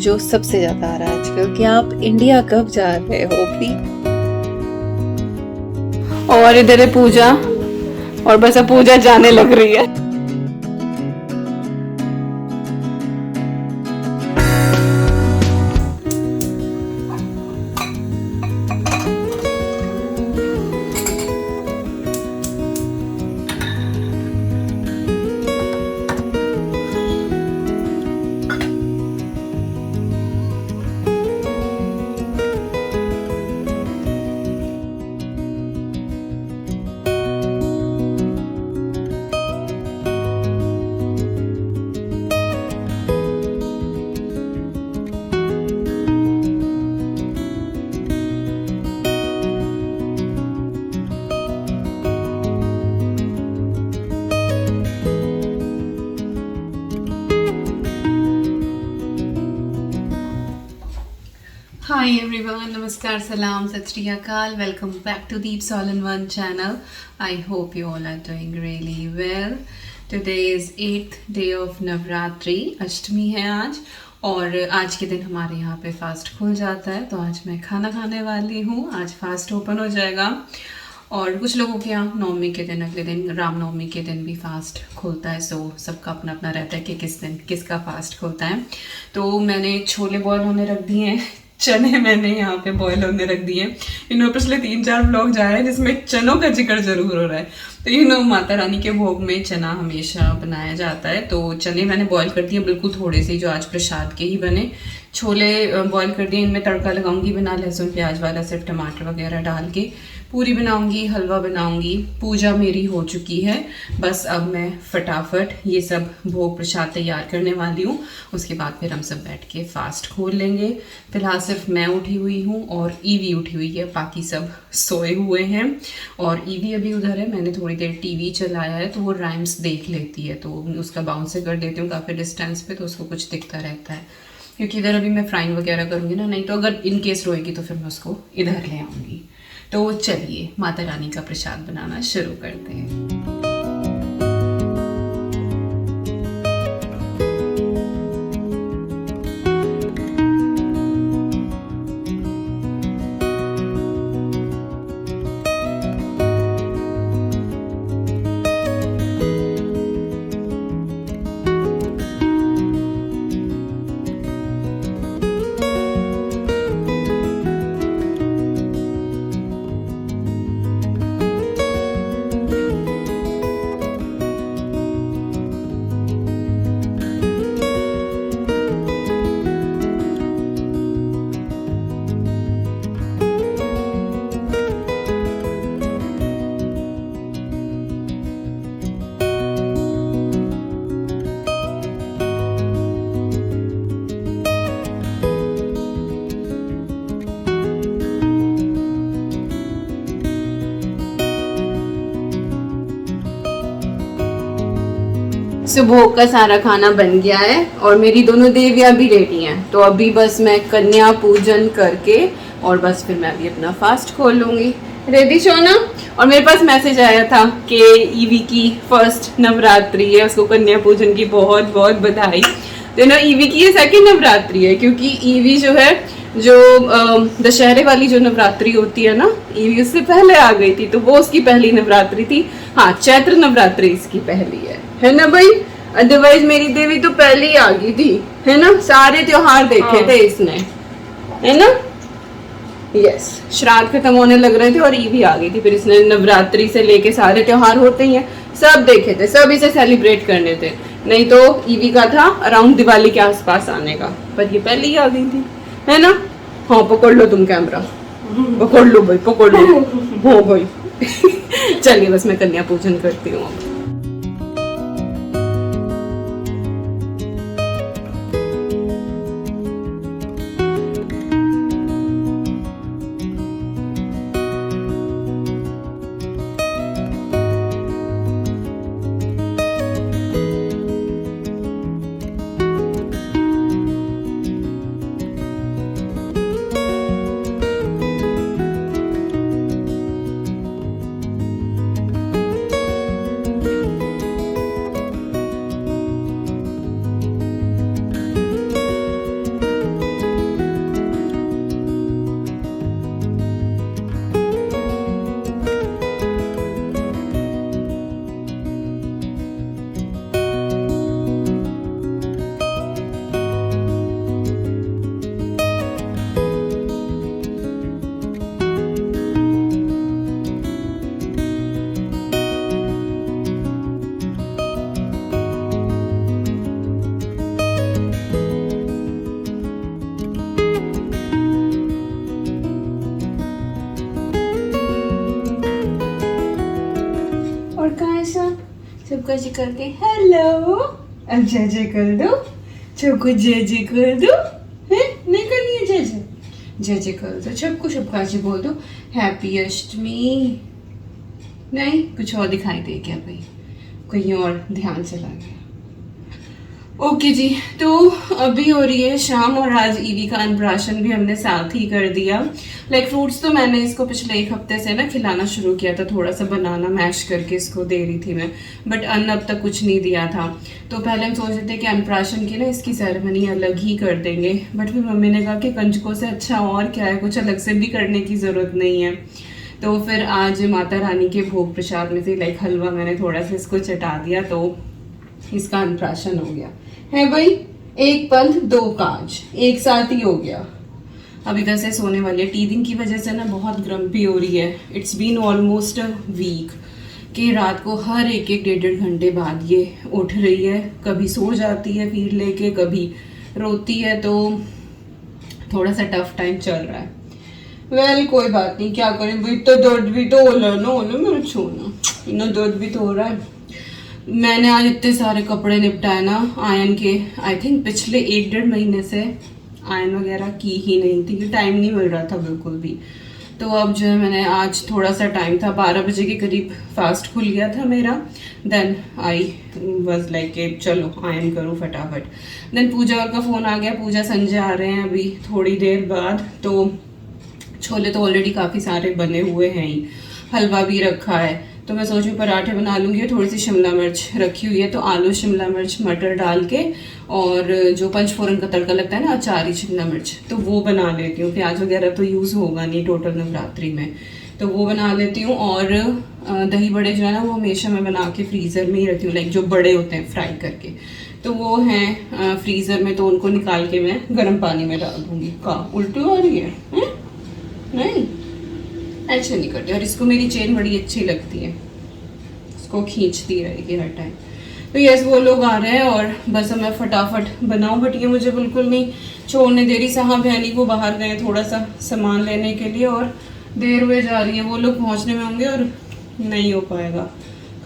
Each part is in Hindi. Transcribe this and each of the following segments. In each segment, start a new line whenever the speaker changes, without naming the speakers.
जो सबसे ज्यादा आ रहा है आजकल कि आप इंडिया कब जा रहे हो प्लीज।
और इधर है पूजा, और बस अब पूजा जाने लग रही है।
Hi everyone, Namaskar, Salam, Sat Shri Akal. Welcome back to Deep's All-in-One channel. I hope you all are doing really well. Today is 8th day of Navratri. अष्टमी है आज, और आज के दिन हमारे यहाँ पे फास्ट खुल जाता है। तो आज मैं खाना खाने वाली हूँ। आज फास्ट ओपन हो जाएगा। और कुछ लोगों के यहाँ नवमी के दिन, अगले दिन रामनवमी के दिन भी फास्ट खुलता है। सो सबका अपना अपना रहता है कि किस दिन किसका फास्ट खुलता है। तो मैंने छोले बॉयल होने रख दिए हैं, चने मैंने यहाँ पे बॉयल होने रख दिए। पिछले 3-4 व्लॉग जा रहे हैं जिसमें चनों का जिक्र जरूर हो रहा है। तो माता रानी के भोग में चना हमेशा बनाया जाता है। तो चने मैंने बॉयल कर दिए, बिल्कुल थोड़े से, जो आज प्रसाद के ही बने। छोले बॉयल कर दिए, इनमें तड़का लगाऊंगी बिना लहसुन प्याज वाला, सिर्फ टमाटर वगैरह डाल के। पूरी बनाऊंगी, हलवा बनाऊंगी। पूजा मेरी हो चुकी है, बस अब मैं फटाफट ये सब भोग प्रसाद तैयार करने वाली हूँ। उसके बाद फिर हम सब बैठ के फास्ट खोल लेंगे। फिलहाल सिर्फ मैं उठी हुई हूँ और ईवी उठी हुई है, बाकी सब सोए हुए हैं। और ईवी अभी उधर है, मैंने थोड़ी देर टीवी चलाया है तो वो राइम्स देख लेती है, तो उसका बाउंस से कर देती हूँ काफ़ी डिस्टेंस पे, तो उसको कुछ दिखता रहता है। क्योंकि इधर अभी मैं फ्राइंग वगैरह करूँगी ना, नहीं तो अगर इन केस रोएगी तो फिर मैं उसको इधर ले आऊँगी। तो चलिए माता रानी का प्रसाद बनाना शुरू करते हैं। भोग का सारा खाना बन गया है और मेरी दोनों देवियां भी रेडी हैं। तो अभी बस मैं कन्या पूजन करके और बस फिर मैं अभी अपना फास्ट खोल लूंगी। रेडी सोना? और मेरे पास मैसेज आया था कि ईवी की फर्स्ट नवरात्रि है, उसको कन्या पूजन की बहुत बहुत बधाई। तो ईवी की ये सेकंड नवरात्रि है, क्योंकि ईवी जो है, जो दशहरे वाली जो नवरात्रि होती है ना, ईवी उससे पहले आ गई थी, तो वो उसकी पहली नवरात्रि थी। हाँ, चैत्र नवरात्रि इसकी पहली है ना भाई? अदरवाइज मेरी देवी तो पहले ही आ गई थी, है ना? सारे त्योहार देखे थे इसने, है ना? यस, श्राद्ध खत्म होने लग रहे थे और ईवी आ गई थी, फिर इसने नवरात्रि से लेके सारे त्योहार होते ही हैं, सब देखे थे, सब इसे सेलिब्रेट करने थे। नहीं तो ईवी का था अराउंड दिवाली के आसपास आने का, पर ये पहले ही आ गई थी, है ना? हाँ, पकड़ लो तुम कैमरा, पकड़ लो भाई, पकड़ लो। हो भाई। चलिए बस मैं कन्या पूजन करती हूँ। सबको ऐसे करके हेलो, अब जय जय कर दो, सबको जय जय कर दो, है नहीं करनी है जय जय, जय जय कर दो, सबको सबका ऐसे बोल दो हैप्पी अष्टमी। नहीं कुछ और दिखाई दे क्या भाई, कहीं और ध्यान चला गया। ओके जी, तो अभी हो रही है शाम और आज ईवी का अन्नप्राशन भी हमने साथ ही कर दिया। लाइक फ्रूट्स तो मैंने इसको पिछले 1 हफ्ते से ना खिलाना शुरू किया था, थोड़ा सा बनाना मैश करके इसको दे रही थी मैं, बट अन्न अब तक कुछ नहीं दिया था। तो पहले हम सोच रहे थे कि अन्नप्राशन की ना इसकी सेरेमनी अलग ही कर देंगे, बट फिर मम्मी ने कहा कि कंजकों से अच्छा और क्या है, कुछ अलग से भी करने की ज़रूरत नहीं है। तो फिर आज माता रानी के भोग प्रसाद में से लाइक हलवा मैंने थोड़ा सा इसको चटा दिया, तो इसका अन्नप्राशन हो गया है भाई। 1 पंथ 2 काज एक साथ ही हो गया। अभी वैसे सोने वाली है, टीदिंग की वजह से ना बहुत ग्रम्पी हो रही है। It's been almost a week कि रात को हर एक 1-1.5 घंटे बाद ये उठ रही है, कभी सो जाती है फिर लेके, कभी रोती है, तो थोड़ा सा टफ टाइम चल रहा है। वेल कोई बात नहीं, क्या करें भाई, तो दर्द भी तो हो रहा है ना मेरे छोना, इतना दर्द भी तो हो रहा है। मैंने आज इतने सारे कपड़े निपटाए ना आयन के, आई थिंक पिछले 1-1.5 महीने से आयन वगैरह की ही नहीं थी, टाइम नहीं मिल रहा था बिल्कुल भी। तो अब जो है मैंने आज थोड़ा सा टाइम था, 12 बजे के करीब फास्ट खुल गया था मेरा, देन आई वाज लाइक चलो आयन करूँ फटाफट। देन पूजा का फ़ोन आ गया, पूजा संजय आ रहे हैं अभी थोड़ी देर बाद। तो छोले तो ऑलरेडी काफ़ी सारे बने हुए हैं ही, हलवा भी रखा है, तो मैं सोच रही पराठे बना लूँगी। थोड़ी सी शिमला मिर्च रखी हुई है, तो आलू शिमला मिर्च मटर डाल के, और जो पंचफोरन का तड़का लगता है ना अचारी शिमला मिर्च, तो वो बना लेती हूँ। प्याज वगैरह तो यूज़ होगा नहीं टोटल नवरात्रि में, तो वो बना लेती हूँ। और दही बड़े जो है ना वो हमेशा मैं बना के फ्रीज़र में ही रखती हूँ, लाइक जो बड़े होते हैं फ्राई करके, तो वो हैं फ्रीज़र में, तो उनको निकाल के मैं गर्म पानी में डाल दूँगी। का उल्टी आ रही है? नहीं ऐसे नहीं करते। और इसको मेरी चेन बड़ी अच्छी लगती है, इसको खींचती रहेगी हर टाइम। तो यस वो लोग आ रहे हैं और बस मैं फटाफट बनाऊं, बट ये मुझे बिल्कुल नहीं छोड़ने दे रही। साहब बहनी को बाहर गए थोड़ा सा सामान लेने के लिए और देर हुए जा रही है, वो लोग पहुंचने में होंगे और नहीं हो पाएगा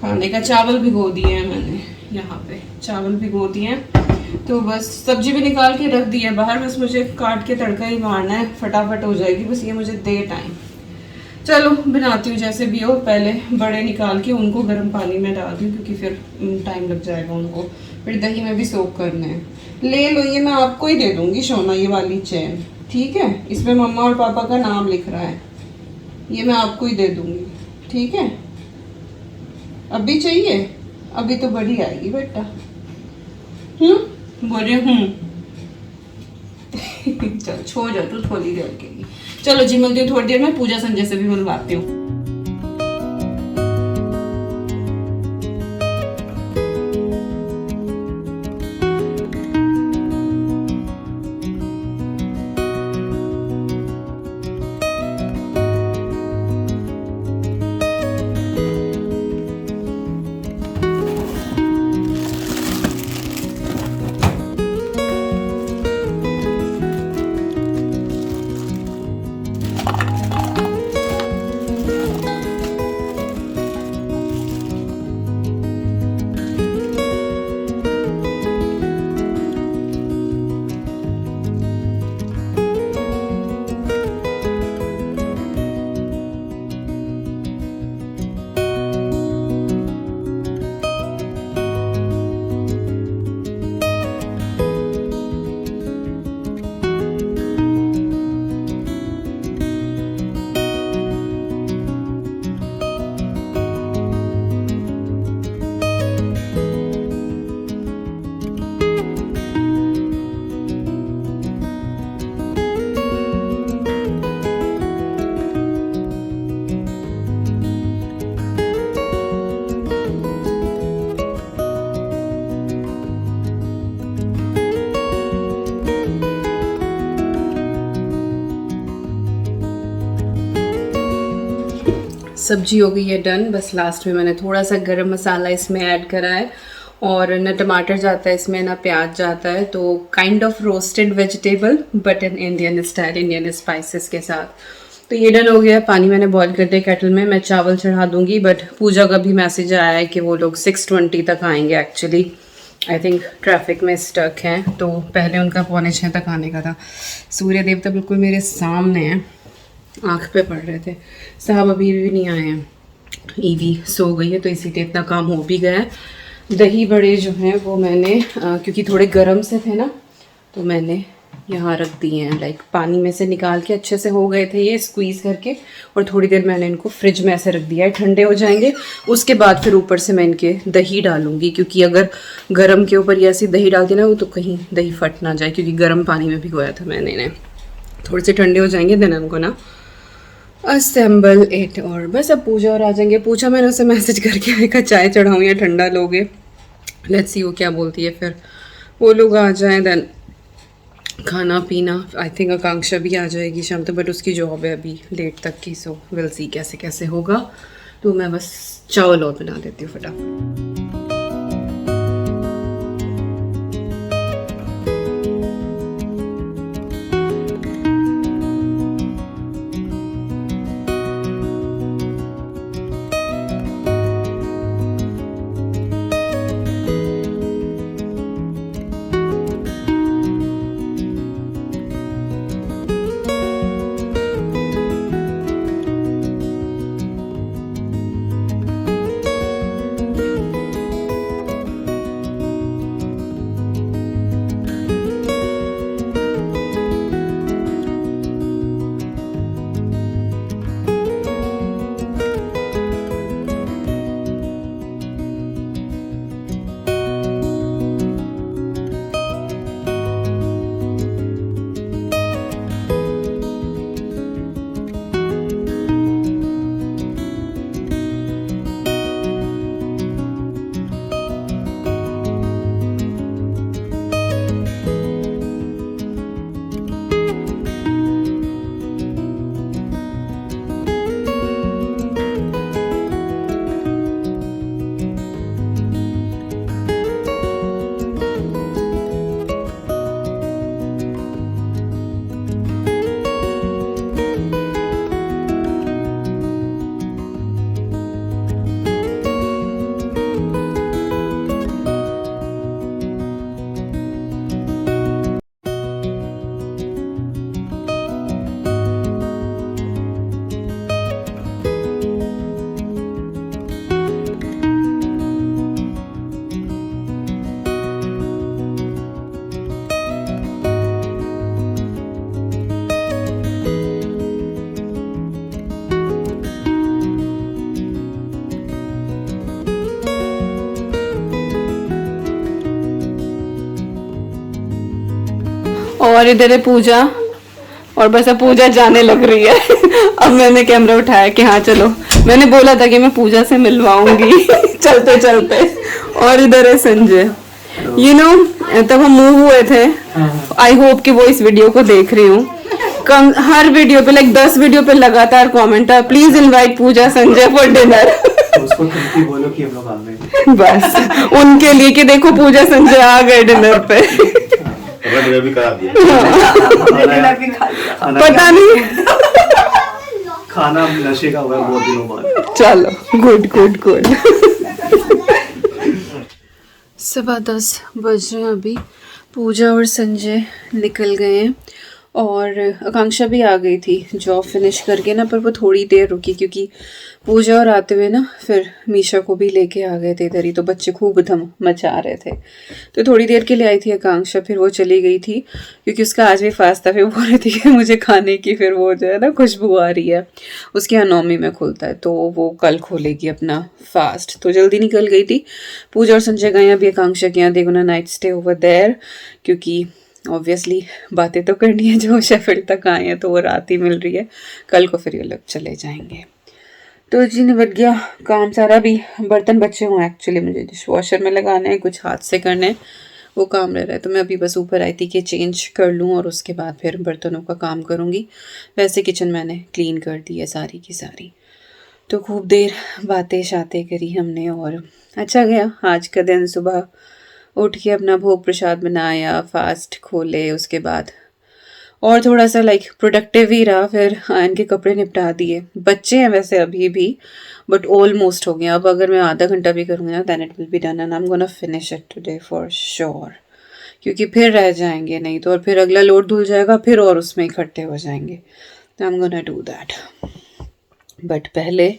खाने का। चावल भिगो दिए हैं मैंने, यहाँ पे चावल भिगो दिए हैं, तो बस सब्जी भी निकाल के रख दी है बाहर, बस मुझे काट के तड़का ही मारना है, फटाफट हो जाएगी, बस ये मुझे दे टाइम। चलो बनाती हूँ जैसे भी हो, पहले बड़े निकाल के उनको गर्म पानी में डाल दूँ क्योंकि फिर टाइम लग जाएगा उनको, फिर दही में भी सोक करने हैं। ले लो, ये मैं आपको ही दे दूँगी सोना, ये वाली चेन, ठीक है? इसमें मम्मा और पापा का नाम लिख रहा है, ये मैं आपको ही दे दूँगी, ठीक है? अभी चाहिए? अभी तो बड़ी आएगी बेटा, बोले चल छोड़ जाओ तू थोड़ी देर के लिए। चलो जी मिलती हूँ थोड़ी देर में, पूजा संजय से भी मिलवाती हूँ। सब्जी हो गई है डन, बस लास्ट में मैंने थोड़ा सा गरम मसाला इसमें ऐड करा है, और न टमाटर जाता है इसमें ना प्याज जाता है, तो kind of roasted vegetable but in Indian style, Indian spices के साथ। तो ये डन हो गया। पानी मैंने बॉईल कर दिया केटल में, मैं चावल चढ़ा दूंगी। बट पूजा का भी मैसेज आया है कि वो लोग 6:20 तक आएंगे। एक्चुअली आई थिंक ट्रैफिक में स्टक हैं, तो पहले उनका 5:45 तक आने का था। सूर्य देवता बिल्कुल मेरे सामने हैं, आँख पे पड़ रहे थे। साहब अभी भी नहीं आए हैं, ईवी सो गई है, तो इसीलिए इतना काम हो भी गया है। दही बड़े जो हैं वो मैंने क्योंकि थोड़े गर्म से थे ना, तो मैंने यहाँ रख दिए हैं। लाइक पानी में से निकाल के अच्छे से हो गए थे ये स्क्वीज़ करके, और थोड़ी देर मैंने इनको फ्रिज में ऐसे रख दिया है, ठंडे हो जाएंगे। उसके बाद फिर ऊपर से मैं इनके दही डालूंगी, क्योंकि अगर गर्म के ऊपर ये ऐसी दही डालती ना, वो तो कहीं दही फट ना जाए, क्योंकि गर्म पानी में भिगोया था मैंने इन्हें। थोड़े से ठंडे हो जाएंगे देन इनको ना असेंबल इट। और बस अब पूजा और आ जाएंगे। पूछा मैंने उसे मैसेज करके, आएगा चाय चढ़ाऊँ या ठंडा लोगे, लेट्स सी वो क्या बोलती है। फिर वो लोग आ जाएं देन खाना पीना। आई थिंक आकांक्षा भी आ जाएगी शाम तक, बट उसकी जॉब है अभी लेट तक की, सो विल सी कैसे कैसे होगा। तो मैं बस चावल और बना देती हूँ फटाफट।
और इधर है पूजा, और बस अब पूजा जाने लग रही है। अब मैंने कैमरा उठाया कि हाँ चलो, मैंने बोला था कि मैं पूजा से मिलवाऊंगी चलते चलते। और इधर है संजय, यू नो तब हम मूव हुए थे। आई होप कि वो इस वीडियो को देख रही हूँ। कम हर वीडियो पे लाइक 10 वीडियो पे लगातार कमेंट है, please invite Pooja Sanjay for dinner.
उसको तुम बोलो कि हम लोग आ गए।
बस उनके लिए कि देखो पूजा संजय आ गए डिनर पे।
भी करा दिया।
पता नहीं
खाना नशे का हुआ बहुत दिनों बाद।
चलो गुड गुड गुड।
10:15 बज रहे हैं अभी। पूजा और संजय निकल गए हैं, और आकांक्षा भी आ गई थी जॉब फिनिश करके ना, पर वो थोड़ी देर रुकी क्योंकि पूजा और आते हुए ना फिर मीशा को भी लेके आ गए थे इधर ही, तो बच्चे खूब धम मचा रहे थे। तो थोड़ी देर के लिए आई थी आकांक्षा, फिर वो चली गई थी क्योंकि उसका आज भी फास्ट था। फिर बोल रही थी कि मुझे खाने की फिर वो जो है ना खुशबू आ रही है। उसके यहाँ 9वीं में खुलता है, तो वो कल खोलेगी अपना फास्ट, तो जल्दी निकल गई थी। पूजा और संजय गए अभी आकांक्षा के यहाँ, देखो ना नाइट स्टे ओवर देयर, क्योंकि ऑब्वियसली बातें तो करनी है। जो शेफील्ड तक आए हैं तो वो रात ही मिल रही है, कल को फिर ये लोग चले जाएंगे। तो जी निबट गया काम सारा। भी बर्तन बचे हुए एक्चुअली, मुझे डिश वॉशर में लगाने हैं, कुछ हाथ से करने हैं, वो काम रह रहा है। तो मैं अभी बस ऊपर आई थी कि चेंज कर लूँ और उसके बाद फिर बर्तनों का काम करूँगी। वैसे किचन मैंने क्लीन कर दी है सारी की सारी। तो खूब देर बातें शातें करी हमने और अच्छा गया आज का दिन। सुबह उठ के अपना भोग प्रसाद बनाया, फास्ट खोले, उसके बाद
और थोड़ा सा लाइक प्रोडक्टिव ही रहा, फिर इनके कपड़े निपटा दिए। बच्चे हैं वैसे अभी भी, बट ऑलमोस्ट हो गया। अब अगर मैं आधा घंटा भी करूँगी ना, then it will be done and I am gonna finish it today for sure, क्योंकि फिर रह जाएंगे नहीं तो, और फिर अगला लोड धुल जाएगा फिर और उसमें इकट्ठे हो जाएंगे। तो आई am gonna do that, but पहले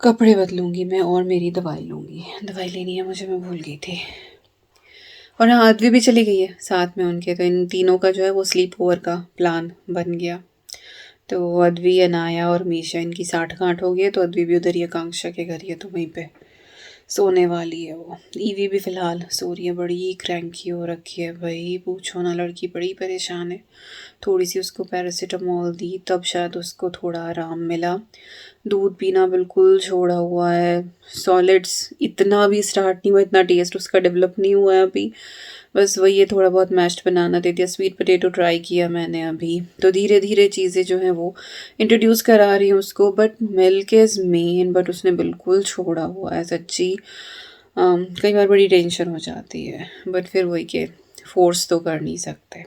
कपड़े बदलूंगी मैं और मेरी दवाई लूँगी। दवाई लेनी है मुझे, मैं भूल गई थी। और हाँ, आदवी भी चली गई है साथ में उनके, तो इन तीनों का जो है वो स्लीप ओवर का प्लान बन गया। तो अद्वी, अनाया और मीशा, इनकी 60 गांठ हो गई है, तो अद्वी भी उधर ही आकांक्षा के घर ही है, तो वहीं पे सोने वाली है वो। ईवी भी फ़िलहाल सो रही है, बड़ी क्रैंकी हो रखी है भाई, पूछो ना, लड़की बड़ी परेशान है। थोड़ी सी उसको पैरासीटामोल दी तब शायद उसको थोड़ा आराम मिला। दूध पीना बिल्कुल छोड़ा हुआ है, सॉलिड्स इतना भी स्टार्ट नहीं हुआ, इतना टेस्ट उसका डेवलप नहीं हुआ है अभी। बस वही है, थोड़ा बहुत मैश्ड बनाना दे दिया, स्वीट पोटैटो ट्राई किया मैंने अभी। तो धीरे धीरे चीज़ें जो हैं वो इंट्रोड्यूस करा रही हूँ उसको, but milk is main, but उसने बिल्कुल छोड़ा हुआ है सच्ची। कई बार बड़ी टेंशन हो जाती है, बट फिर वही के फोर्स तो कर नहीं सकते,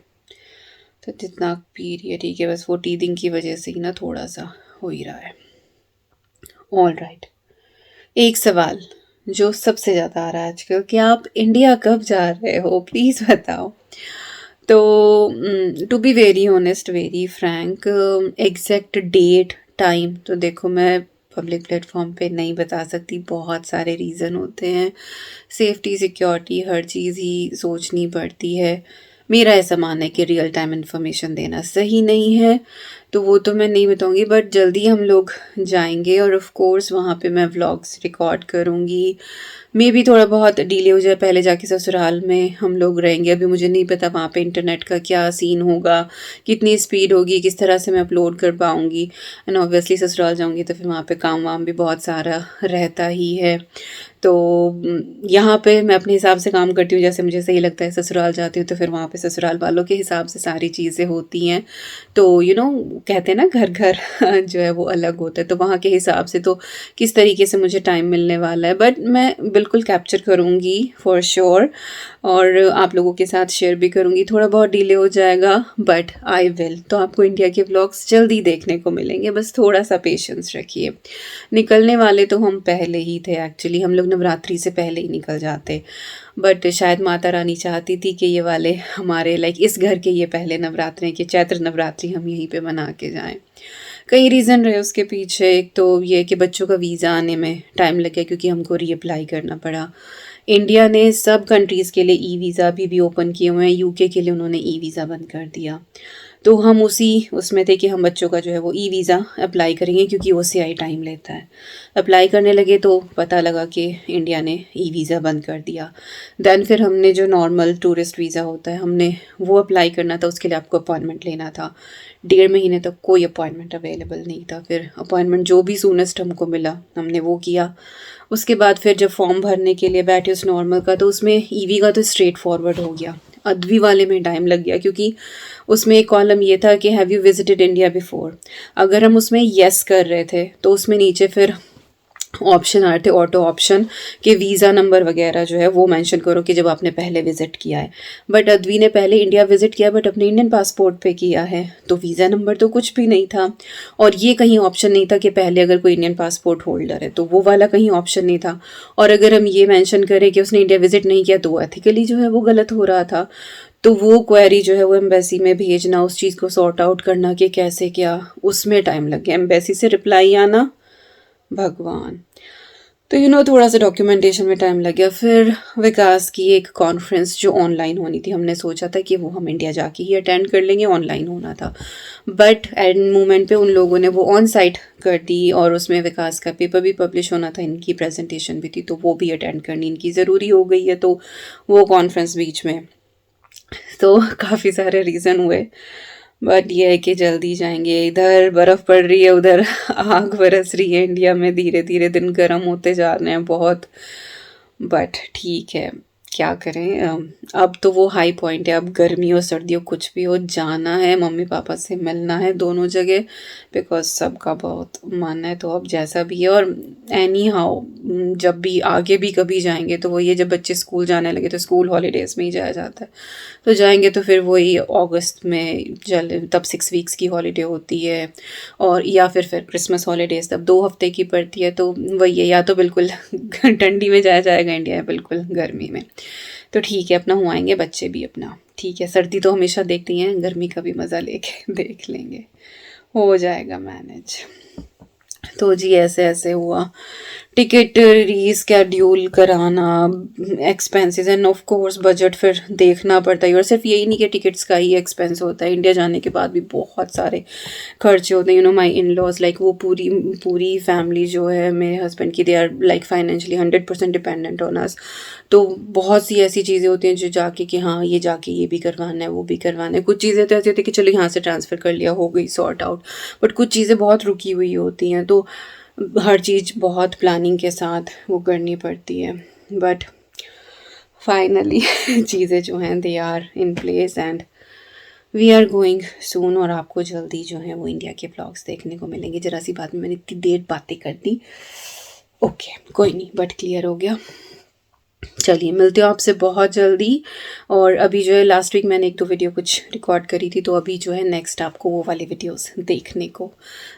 तो जितना पी रही है ठीक है। बस वो टीदिंग की वजह से ही ना थोड़ा सा हो ही रहा है। ऑल राइट, एक सवाल जो सबसे ज़्यादा आ रहा है आजकल कि आप इंडिया कब जा रहे हो, प्लीज़ बताओ। तो to be very honest, very frank, exact date time तो देखो मैं पब्लिक प्लेटफॉर्म पे नहीं बता सकती, बहुत सारे रीज़न होते हैं, सेफ्टी सिक्योरिटी हर चीज़ ही सोचनी पड़ती है। मेरा ऐसा मानना है कि रियल टाइम इन्फॉर्मेशन देना सही नहीं है, तो वो तो मैं नहीं बताऊंगी, बट जल्दी हम लोग जाएंगे और ऑफ कोर्स वहाँ पे मैं व्लॉग्स रिकॉर्ड करूँगी। मे भी थोड़ा बहुत डिले हो जाए, पहले जाके ससुराल में हम लोग रहेंगे। अभी मुझे नहीं पता वहाँ पे इंटरनेट का क्या सीन होगा, कितनी स्पीड होगी, किस तरह से मैं अपलोड कर पाऊँगी। एंड ऑब्वियसली ससुराल जाऊँगी तो फिर वहाँ पे काम वाम भी बहुत सारा रहता ही है। तो यहाँ पे मैं अपने हिसाब से काम करती हूँ, जैसे मुझे सही लगता है। ससुराल जाती हूँ तो फिर वहाँ पे ससुराल वालों के हिसाब से सारी चीज़ें होती हैं। तो कहते हैं ना, घर घर जो है वो अलग होता है, तो वहाँ के हिसाब से तो किस तरीके से मुझे टाइम मिलने वाला है, बट मैं बिल्कुल कैप्चर करूँगी फॉर श्योर, और आप लोगों के साथ शेयर भी करूँगी। थोड़ा बहुत डिले हो जाएगा बट आई विल, तो आपको इंडिया के व्लॉग्स जल्दी देखने को मिलेंगे, बस थोड़ा सा पेशेंस रखिए। निकलने वाले तो हम पहले ही थे, एक्चुअली हम लोग नवरात्रि से पहले ही निकल जाते, बट शायद माता रानी चाहती थी कि ये वाले हमारे लाइक इस घर के ये पहले नवरात्रे के चैत्र नवरात्रि हम यहीं पे मना के जाएं। कई रीज़न रहे उसके पीछे, एक तो ये कि बच्चों का वीज़ा आने में टाइम लग गया क्योंकि हमको रीअप्लाई करना पड़ा। इंडिया ने सब कंट्रीज़ के लिए ई वीज़ा भी ओपन किए हुए हैं, यूके के लिए उन्होंने ई वीज़ा बंद कर दिया, तो हम उसमें थे कि हम बच्चों का जो है वो ई वीज़ा अप्लाई करेंगे क्योंकि OCI टाइम लेता है। अप्लाई करने लगे तो पता लगा कि इंडिया ने ई वीज़ा बंद कर दिया। दैन फिर हमने जो नॉर्मल टूरिस्ट वीज़ा होता है हमने वो अप्लाई करना था, उसके लिए आपको अपॉइंटमेंट लेना था। 1.5 महीने तक कोई अपॉइंटमेंट अवेलेबल नहीं था। फिर अपॉइंटमेंट जो भी सूनेस्ट हमको मिला हमने वो किया। उसके बाद फिर जब फॉर्म भरने के लिए बैठे उस नॉर्मल का, तो उसमें ईवी का तो स्ट्रेट फॉरवर्ड हो गया। अद्वी वाले में टाइम लग गया क्योंकि उसमें एक कॉलम ये था कि have you visited India before. अगर हम उसमें येस कर रहे थे तो उसमें नीचे फिर ऑप्शन आ रहे थे, ऑटो ऑप्शन, कि वीज़ा नंबर वगैरह जो है वो मेंशन करो कि जब आपने पहले विज़िट किया है। बट अद्वी ने पहले इंडिया विज़िट किया बट अपने इंडियन पासपोर्ट पे किया है, तो वीज़ा नंबर तो कुछ भी नहीं था। और ये कहीं ऑप्शन नहीं था कि पहले अगर कोई इंडियन पासपोर्ट होल्डर है तो वो वाला कहीं ऑप्शन नहीं था। और अगर हम ये मेंशन करें कि उसने इंडिया विज़िट नहीं किया तो वो एथिकली जो है वो गलत हो रहा था। तो वो क्वेरी जो है वो एम्बेसी में भेजना, उस चीज़ को सॉर्ट आउट करना कि कैसे क्या, उसमें टाइम लग गया। एम्बेसी से रिप्लाई आना, भगवान। तो थोड़ा सा डॉक्यूमेंटेशन में टाइम लग गया। फिर विकास की एक कॉन्फ्रेंस जो ऑनलाइन होनी थी, हमने सोचा था कि वो हम इंडिया जाके ही अटेंड कर लेंगे, ऑनलाइन होना था, बट एंड मोमेंट पे उन लोगों ने वो ऑन साइट कर दी और उसमें विकास का पेपर भी पब्लिश होना था, इनकी प्रेजेंटेशन भी थी, तो वो भी अटेंड करनी इनकी ज़रूरी हो गई है। तो वो कॉन्फ्रेंस बीच में, तो काफ़ी सारे रीज़न हुए, बट ये है कि जल्दी जाएंगे। इधर बर्फ़ पड़ रही है, उधर आग बरस रही है। इंडिया में धीरे धीरे दिन गर्म होते जा रहे हैं बहुत, बट ठीक है। क्या करें, अब तो वो हाई पॉइंट है, अब गर्मी हो सर्दी हो कुछ भी हो जाना है, मम्मी पापा से मिलना है दोनों जगह, बिकॉज सबका बहुत मन है। तो अब जैसा भी है, और एनी हाउ जब भी आगे भी कभी जाएंगे तो वो ये जब बच्चे स्कूल जाने लगे तो स्कूल हॉलीडेज़ में ही जाया जाता है, तो जाएंगे तो फिर वही अगस्त में तब 6 वीक्स की हॉलीडे होती है, और या फिर क्रिसमस हॉलीडेज़ तब 2 हफ्ते की पड़ती है। तो वही है, या तो बिल्कुल ठंडी में जाया जाएगा इंडिया, या बिल्कुल गर्मी में। तो ठीक है, अपना हुआएंगे बच्चे भी अपना, ठीक है। सर्दी तो हमेशा देखती हैं, गर्मी का भी मज़ा लेके देख लेंगे, हो जाएगा मैनेज। तो जी ऐसे ऐसे हुआ, टिकट रीस्केड्यूल कराना, expenses end of course budget फिर देखना पड़ता है। और सिर्फ यही नहीं कि टिकट्स का ही एक्सपेंस होता है, इंडिया जाने के बाद भी बहुत सारे खर्चे होते हैं। You know my in laws like वो पूरी फैमिली जो है मेरे हस्बैंड की, they are like financially 100% dependent on us. तो बहुत सी ऐसी चीज़ें होती हैं जो जाके कि हाँ ये जाके ये भी करवाना है वो भी करवाना है। कुछ चीज़ें तो ऐसी होती है कि चलो यहाँ से ट्रांसफ़र कर लिया, हो गई सॉर्ट आउट, बट कुछ चीज़ें बहुत रुकी हुई होती हैं, तो हर चीज़ बहुत प्लानिंग के साथ वो करनी पड़ती है। बट फाइनली चीज़ें जो हैं they are in place and we are going soon. और आपको जल्दी जो है वो इंडिया के ब्लॉग्स देखने को मिलेंगे। ज़रा सी बात में मैंने इतनी देर बातें कर दी, ओके कोई नहीं, बट क्लियर हो गया। चलिए मिलते हो आपसे बहुत जल्दी। और अभी जो है लास्ट वीक मैंने 1-2 वीडियो कुछ रिकॉर्ड करी थी, तो अभी जो है नेक्स्ट आपको वो वाले वीडियोस देखने को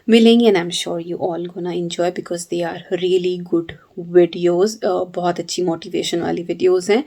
मिलेंगे, and I am sure you all gonna enjoy because they are really good videos. बहुत अच्छी मोटिवेशन वाली वीडियोस हैं,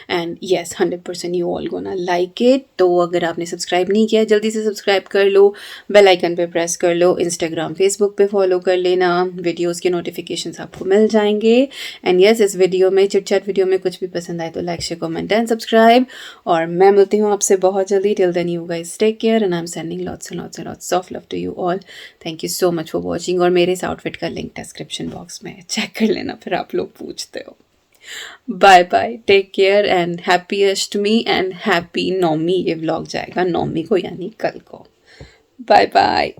and yes 100% you all gonna like it. तो अगर आपने सब्सक्राइब नहीं किया है जल्दी से सब्सक्राइब कर लो, बेल आइकन पे प्रेस कर लो, इंस्टाग्राम फेसबुक पे फॉलो कर लेना, वीडियोस के नोटिफिकेशंस आपको मिल जाएंगे। एंड येस इस वीडियो में चिट-चैट वीडियो में कुछ भी पसंद आए तो like share comment and subscribe. और मैं मिलती हूँ आपसे बहुत जल्दी। Till then you guys take care and I am sending lots and lots and lots of love to you all. Thank you so much for watching. और मेरे इस आउटफिट का लिंक डिस्क्रिप्शन बॉक्स में चेक कर लेना, फिर आप लोग पूछते हो। Bye bye, take care and happy Ashtami and happy Navami. ये व्लॉग जाएगा नवमी को यानी कल को। Bye bye.